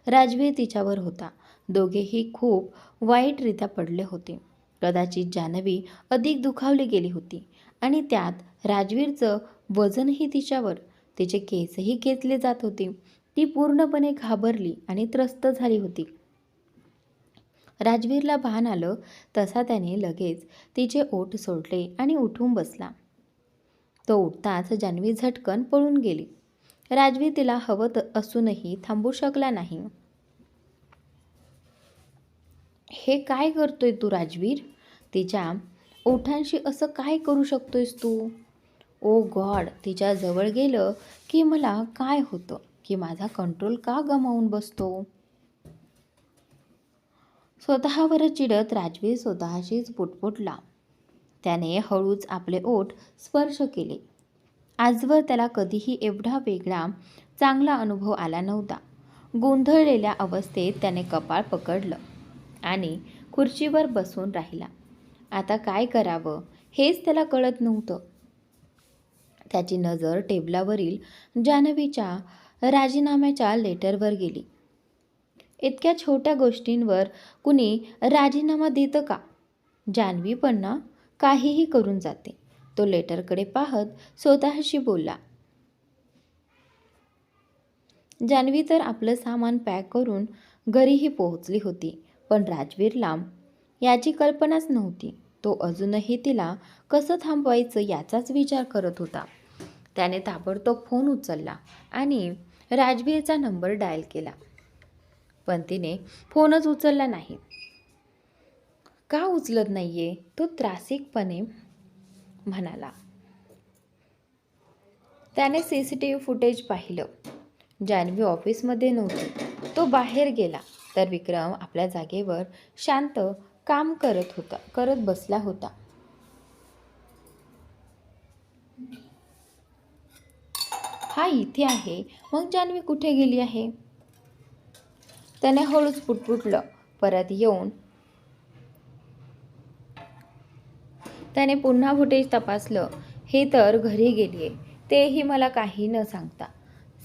राजवीर तिच्यावर होता. दोघेही खूप वाईटरित्या पडले होते. कदाचित जान्हवी अधिक दुखावली गेली होती आणि त्यात राजवीरचं वजनही तिच्यावर. तिचे केसही घेतले जात होते. ती पूर्णपणे घाबरली आणि त्रस्त झाली होती. राजवीरला भान आलं तसा त्याने लगेच तिचे ओठ सोडले आणि उठून बसला. तो उठताच जान्हवी झटकन पळून गेली. राजवीर तिला हवं असूनही थांबू शकला नाही. हे काय करतोय तू राजवीर? तिच्या ओठांशी असं काय करू शकतोयस तू? ओ गॉड, तिच्या जवळ गेलं की मला काय होतं की माझा कंट्रोल का गमावून बसतो? स्वतःवर चिडत राजवीर स्वतःशीच पुटपुटला. त्याने हळूच आपले ओठ स्पर्श केले. आजवर त्याला कधीही एवढा वेगळा चांगला अनुभव आला नव्हता. गोंधळलेल्या अवस्थेत त्याने कपाळ पकडलं आणि खुर्चीवर बसून राहिला. आता काय करावं हेच त्याला कळत नव्हतं. त्याची नजर टेबलावरील जान्हवीच्या राजीनाम्याच्या लेटरवर गेली. इतक्या छोट्या गोष्टींवर कुणी राजीनामा देतं का? जान्हवी पण ना काहीही करून जाते. तो लेटरकडे पाहत स्वतःशी बोलला. जान्हवी तर आपलं सामान पॅक करून घरीही पोहोचली होती, पण राजवीरला याची कल्पनाच नव्हती. तो अजूनही तिला कसं थांबवायचं याचाच विचार करत होता. त्याने ताबडतोब फोन उचलला आणि राजवीरचा नंबर डायल केला, पण तिने फोनच उचलला नाही. का उचलत नाहीये? तो त्रासिकपणे म्हणाला. त्याने CCTV फुटेज पाहिलं. जान्हवी ऑफिसमध्ये नव्हती. तो बाहेर गेला तर विक्रम आपल्या जागेवर शांत काम करत बसला होता. हा इथे आहे, मग जान्हवी कुठे गेली आहे? त्याने हळूच पुटपुटलं. परत येऊन त्याने पुन्हा फुटेज तपासलं. हे तर घरी गेली आहे, तेही मला काही न सांगता.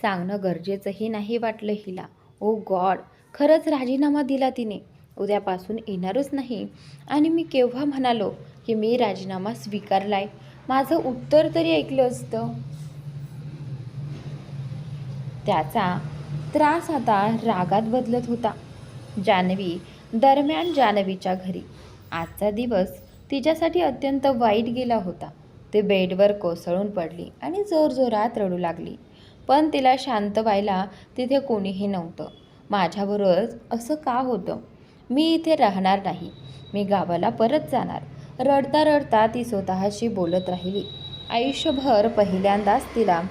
सांगणं गरजेचंही नाही वाटलं हिला. ओ गॉड, खरंच राजीनामा दिला तिने. उद्यापासून येणारच नाही. आणि मी केव्हा म्हणालो की मी राजीनामा स्वीकारलाय? माझं उत्तर तरी ऐकलं असतं. त्याचा त्रास आता रागात बदलत होता. जान्हवीच्या घरी आजचा दिवस तिच्यासाठी अत्यंत वाईट गेला होता. ती बेडवर कोसळून पडली आणि जोरजोरात रडू लागली. पण तिला शांत व्हायला तिथे कोणीही नव्हतं. माझ्याबरोबर असं का होतं? मी इथे राहणार नाही. मी गावाला परत जाणार. रडता रडता ती स्वतःशी बोलत राहिली. आयुष्यभर पहिल्यांदाच तिला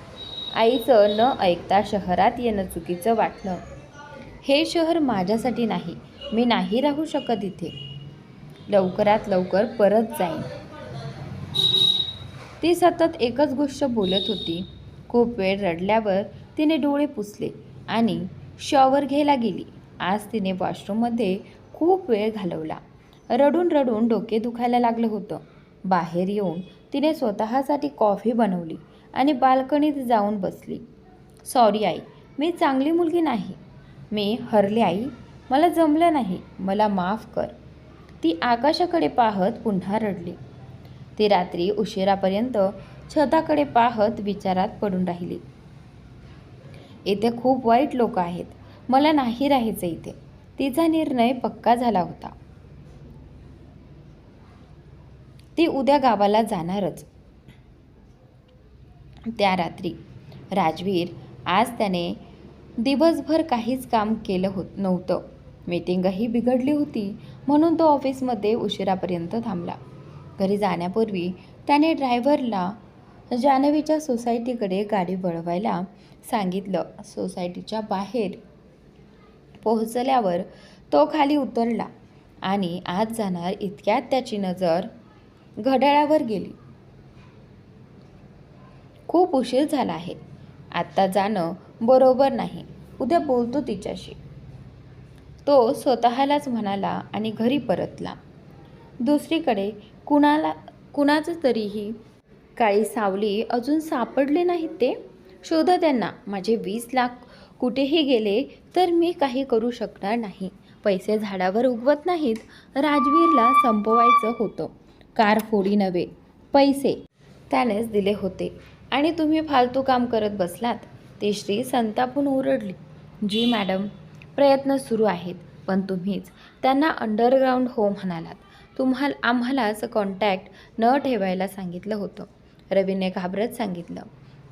आईचं न ऐकता शहरात येणं चुकीचं वाटलं. हे शहर माझ्यासाठी नाही. मी नाही राहू शकत इथे. लवकरात लवकर परत जाईन. ती सतत एकच गोष्ट बोलत होती. खूप वेळ रडल्यावर तिने डोळे पुसले आणि शॉवर घ्यायला गेली. आज तिने वॉशरूममध्ये खूप वेळ घालवला. रडून रडून डोके दुखायला लागलं होतं. बाहेर येऊन तिने स्वतःसाठी कॉफी बनवली आणि बाल्कनीत जाऊन बसली. सॉरी आई, मी चांगली मुलगी नाही. मी हरले आई. मला जमलं नाही. मला माफ कर. ती आकाशाकडे पाहत पुन्हा रडली. ती रात्री उशिरापर्यंत छताकडे पाहत विचारात पडून राहिली. इथे खूप वाईट लोक आहेत. मला नाही राहायचं इथे. तिचा निर्णय पक्का झाला होता. ती उद्या गावाला जाणारच. त्या रात्री राजवीर आज त्याने दिवसभर काहीच काम केलं नव्हतं. मीटिंगही बिघडली होती म्हणून तो ऑफिसमध्ये उशिरापर्यंत थांबला. घरी जाण्यापूर्वी त्याने ड्रायव्हरला जान्हवीच्या सोसायटीकडे गाडी वळवायला सांगितलं. सोसायटीच्या बाहेर पोहोचल्यावर तो खाली उतरला आणि आत जाणार इतक्यात त्याची नजर घड्याळावर गेली. खूप उशीर झाला आहे. आत्ता जाणं बरोबर नाही. उद्या बोलतो तिच्याशी, तो स्वतःलाच म्हणाला आणि घरी परतला. दुसरीकडे कुणाचं तरीही काळी सावली अजून सापडले नाहीत. ते शोधा त्यांना. माझे 20 लाख कुठेही गेले तर मी काही करू शकणार नाही. पैसे झाडावर उगवत नाहीत. राजवीरला संपवायचं होतं. कार फोडी नव्हे, पैसे त्यानेच दिले होते आणि तुम्ही फालतू काम करत बसलात. ती स्त्री संतापून ओरडली. जी मॅडम, प्रयत्न सुरू आहेत, पण तुम्हीच त्यांना अंडरग्राऊंड हो म्हणालात. आम्हालाच कॉन्टॅक्ट न ठेवायला सांगितलं होतं. रवीने घाबरत सांगितलं.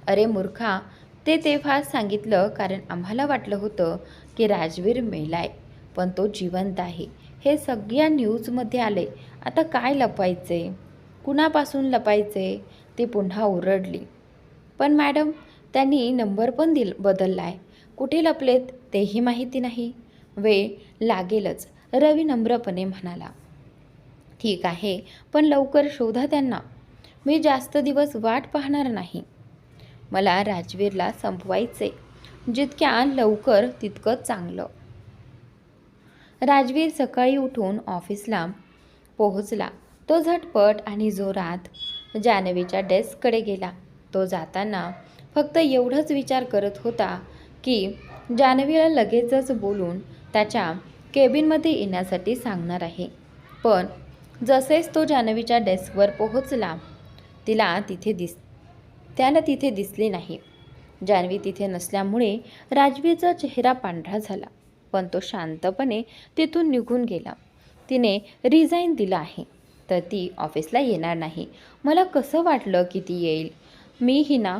अरे मूर्खा, ते तेव्हाच सांगितलं कारण आम्हाला वाटलं होतं की राजवीर मेलाय, पण तो जिवंत आहे. हे सगळ्या न्यूजमध्ये आले. आता काय लपवायचे? कुणापासून लपायचे? ती पुन्हा ओरडली. पण मॅडम, त्यांनी नंबर पण बदललाय. कुठे लपलेत तेही माहिती नाही. वेळ लागेलच, रवी नम्रपणे म्हणाला. ठीक आहे, पण लवकर शोधा त्यांना. मी जास्त दिवस वाट पाहणार नाही. मला राजवीरला संपवायचे. जितक्या लवकर तितकं चांगलं. राजवीर सकाळी उठून ऑफिसला पोहोचला. तो झटपट आणि जोरात जान्हवीच्या डेस्ककडे गेला. तो जाताना फक्त एवढंच विचार करत होता की जान्हवीला लगेचच बोलून त्याच्या केबिनमध्ये येण्यासाठी सांगणार आहे. पण जसेच तो जान्हवीच्या डेस्कवर पोहोचला त्याला तिथे दिसली नाही. जान्हवी तिथे नसल्यामुळे राजवीरचा चेहरा पांढरा झाला, पण तो शांतपणे तिथून निघून गेला. तिने रिझाईन दिलं आहे तर ती ऑफिसला येणार नाही. मला कसं वाटलं की ती येईल. मीही ना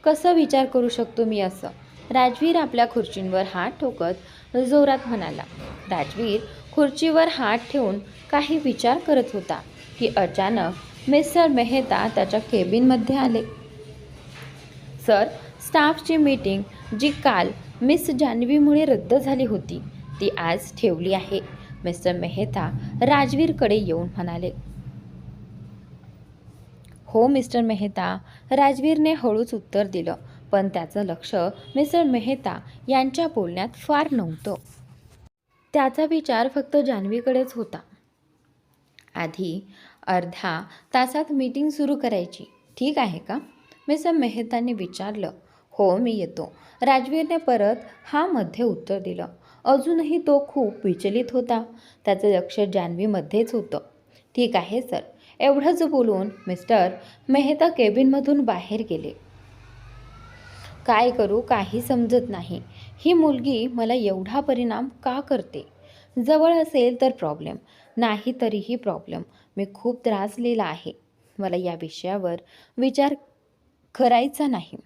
कसं विचार करू शकतो मी असं. राजवीर आपल्या खुर्चीवर हात ठोकत जोरात म्हणाला. राजवीर खुर्चीवर हात ठेवून काही विचार करत होता की अचानक मिस्टर मेहता त्याच्या केबिनमध्ये आले. सर, स्टाफची मीटिंग जी काल मिस जान्हवीमुळे रद्द झाली होती ती आज ठेवली आहे. मिस्टर मेहता राजवीरकडे येऊन म्हणाले. हो मिस्टर मेहता, राजवीरने हळूच उत्तर दिलं, पण त्याचं लक्ष मिस्टर मेहता यांच्या बोलण्यात फार नव्हतं. त्याचा विचार फक्त जान्हवीकडेच होता. आधी अर्ध्या तासात मीटिंग सुरू करायची, ठीक आहे का? मिस्टर मेहतांनी विचारलं. हो, मी येतो. राजवीरने परत हा मध्ये उत्तर दिलं. अजूनही तो खूप विचलित होता. त्याचं लक्ष जान्हवीमध्येच होतं. ठीक आहे सर, एवढंच बोलून मिस्टर मेहता केबिनमधून बाहेर गेले. काय करू काही समजत नाही. ही मुलगी मला एवढा परिणाम का करते? जवळ असेल तर प्रॉब्लेम, नाही तरीही प्रॉब्लेम. मी खूप त्रासलेला आहे. मला या विषयावर विचार करायचा नाही.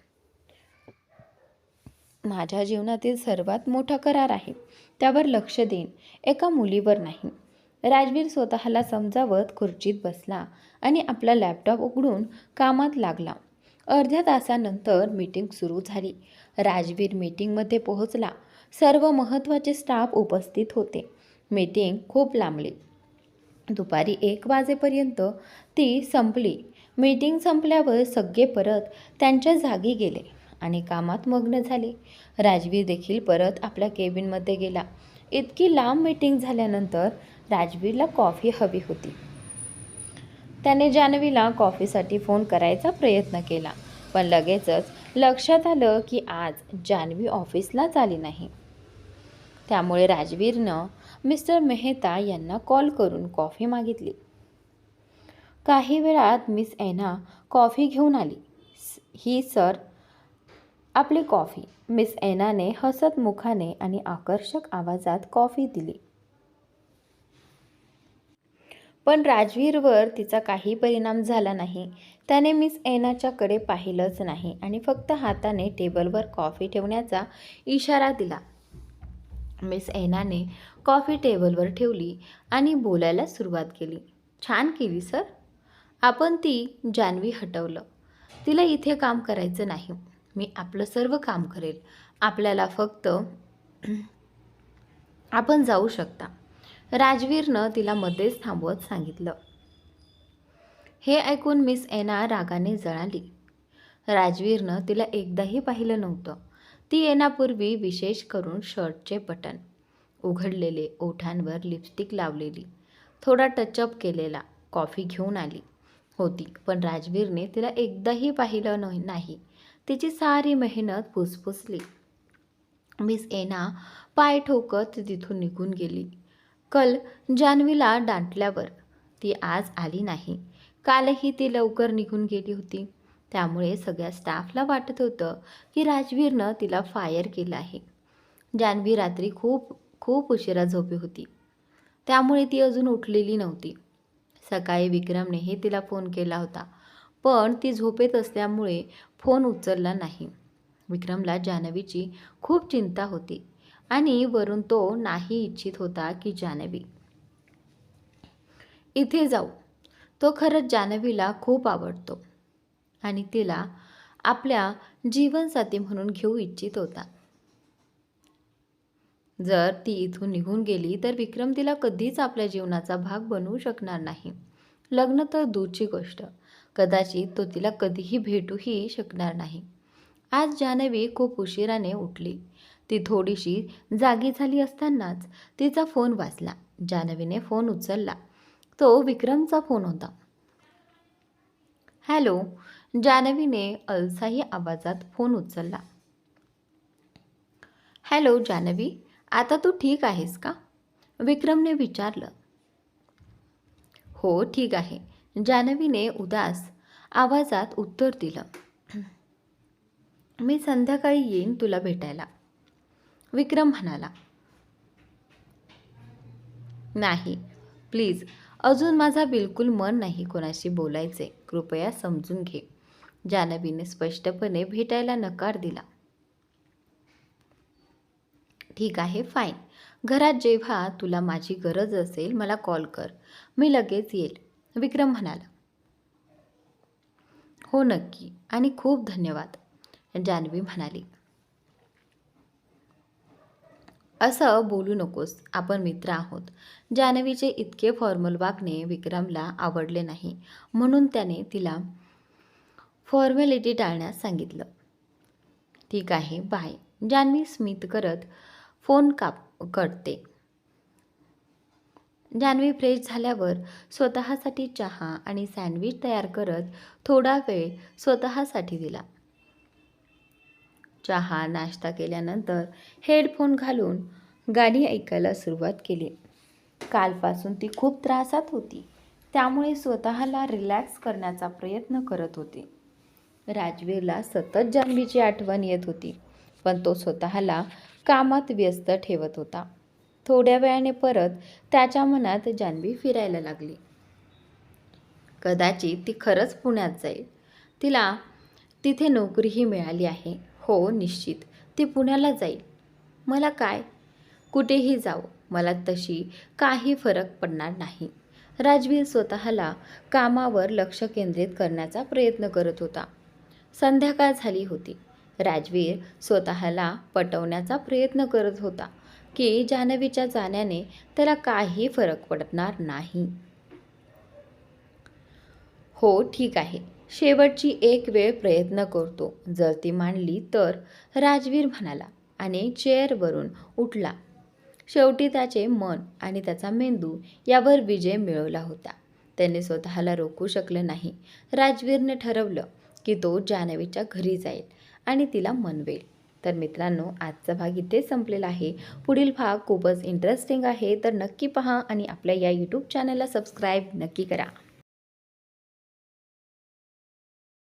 माझ्या जीवनातील सर्वात मोठा करार आहे. त्यावर लक्ष देईन, एका मुलीवर नाही. राजवीर स्वतःला समजावत खुर्चीत बसला आणि आपला लॅपटॉप उघडून कामात लागला. अर्ध्या तासानंतर मीटिंग सुरू झाली. राजवीर मीटिंगमध्ये पोहोचला. सर्व महत्त्वाचे स्टाफ उपस्थित होते. मीटिंग खूप लांबली. दुपारी 1 वाजेपर्यंत ती संपली. मीटिंग संपल्यावर सगळे परत त्यांच्या जागी गेले आणि कामात मग्न झाले. राजवीर देखील परत आपल्या केबिनमध्ये गेला. इतकी लांब मीटिंग झाल्यानंतर राजवीरला कॉफी हवी होती. त्याने जान्हवीला कॉफीसाठी फोन करायचा प्रयत्न केला, पण लगेचच लक्षात आलं की आज जान्हवी ऑफिसलाच आली नाही. त्यामुळे राजवीरनं मिस्टर मेहता यांना कॉल करून कॉफी मागितली. काही वेळात मिस ऐना कॉफी घेऊन आली. ही सर, आपली कॉफी. मिस एनाने हसत मुखाने आणि आकर्षक आवाजात कॉफी दिली. पण राजवीरवर तिचा काही परिणाम झाला नाही. त्याने मिस एनाच्याकडे पाहिलंच नाही आणि फक्त हाताने टेबलवर कॉफी ठेवण्याचा इशारा दिला. मिस एनाने कॉफी टेबलवर ठेवली आणि बोलायला सुरुवात केली. छान केली सर. आपण ती जान्हवी हटवलं. तिला इथे काम करायचं नाही. मी आपलं सर्व काम करेल. आपल्याला फक्त आपण जाऊ शकता. राजवीरनं तिला मध्येच थांबवत सांगितलं. हे ऐकून मिस एना रागाने जळाली. राजवीरनं तिला एकदाही पाहिलं नव्हतं. ती येण्यापूर्वी विशेष करून शर्टचे बटन उघडलेले, ओठांवर लिपस्टिक लावलेली, थोडा टचअप केलेला, कॉफी घेऊन आली होती. पण राजवीरने तिला एकदाही पाहिलं नाही. तिची सारी मेहनत फुसफुसली. मिस एना पाय ठोकत तिथून निघून गेली. कल जान्हवीला डांटल्यावर ती आज आली नाही. कालही ती लवकर निघून गेली होती. त्यामुळे सगळ्या स्टाफला वाटत होतं की राजवीरनं तिला फायर केलं आहे. जान्हवी रात्री खूप खूप उशिरा झोपी होती. त्यामुळे ती अजून उठलेली नव्हती. सकाळी विक्रमनेही तिला फोन केला होता, पण ती झोपेत असल्यामुळे फोन उचलला नाही. विक्रमला जान्हवीची खूप चिंता होती आणि वरून तो नाही इच्छित होता की जान्हवी इथे जाऊ. तो खरंच जान्हवीला खूप आवडतो आणि तिला आपल्या जीवनसाथी म्हणून घेऊ इच्छित होता. जर ती इथून निघून गेली तर विक्रम तिला कधीच आपल्या जीवनाचा भाग बनवू शकणार नाही. लग्न तर दूरची गोष्ट, कदाचित तो तिला कधीही भेटूही शकणार नाही. आज जान्हवी खूप उशिराने उठली. ती थोडीशी जागी झाली असतानाच तिचा फोन वाजला. जान्हवीने फोन उचलला. तो विक्रमचा फोन होता. हॅलो. जान्हवीने अलसाही आवाजात फोन उचलला. हॅलो जान्हवी, आता तू ठीक आहेस का? विक्रमने विचारलं. हो ठीक आहे, जान्हवीने उदास आवाजात उत्तर दिलं. मी संध्याकाळी येईन तुला भेटायला, विक्रम म्हणाला. नाही प्लीज, अजून माझा बिलकुल मन नाही कोणाशी बोलायचे, कृपया समजून घे. जान्हवीने स्पष्टपणे भेटायला नकार दिला. ठीक आहे फाईन. घरात जेव्हा तुला माझी गरज असेल मला कॉल कर, मी लगेच येईल, विक्रम म्हणाला. हो नक्की आणि खूप धन्यवाद, जान्हवी म्हणाली. असं बोलू नकोस, आपण मित्र आहोत. जान्हवीचे इतके फॉर्मल वागणे विक्रमला आवडले नाही, म्हणून त्याने तिला फॉर्मॅलिटी टाळण्यास सांगितलं. ठीक आहे बाय. जान्हवी स्मित करत फोन करते. जान्हवी फ्रेश झाल्यावर स्वतःसाठी चहा आणि सँडविच तयार करत थोडा वेळ स्वतःसाठी दिला. चहा नाश्ता केल्यानंतर हेडफोन घालून गाणी ऐकायला सुरुवात केली. कालपासून ती खूप त्रासात होती, त्यामुळे स्वतःला रिलॅक्स करण्याचा प्रयत्न करत होती. राजवीरला सतत जान्हवीची आठवण येत होती, पण तो स्वतःला कामात व्यस्त ठेवत होता. थोड्या वेळाने परत त्याच्या मनात जान्हवी फिरायला लागली. कदाचित ती खरंच पुण्यात जाईल. तिला तिथे नोकरीही मिळाली आहे. हो निश्चित ती पुण्याला जाईल. मला काय, कुठेही जाऊ, मला तशी काही फरक पडणार नाही. राजवीर स्वतःला कामावर लक्ष केंद्रित करण्याचा प्रयत्न करत होता. संध्याकाळ झाली होती. राजवीर स्वतःला पटवण्याचा प्रयत्न करत होता की जान्हवीच्या जाण्याने त्याला काही फरक पडणार नाही. हो ठीक आहे, शेवटची एक वेळ प्रयत्न करतो, जर ती मानली तर, राजवीर म्हणाला आणि चेअरवरून उठला. शेवटी त्याचे मन आणि त्याचा मेंदू यावर विजय मिळवला होता. त्याने स्वतःला रोखू शकलं नाही. राजवीरने ठरवलं की तो जान्हवीच्या घरी जाईल आणि तिला मनवेल. तर मित्रांनो, आजचा भाग इथे संपलेला आहे. पुढील भाग खूपच इंटरेस्टिंग आहे, तर नक्की पहा आणि आपल्या या यूट्यूब चॅनलला सबस्क्राईब नक्की करा.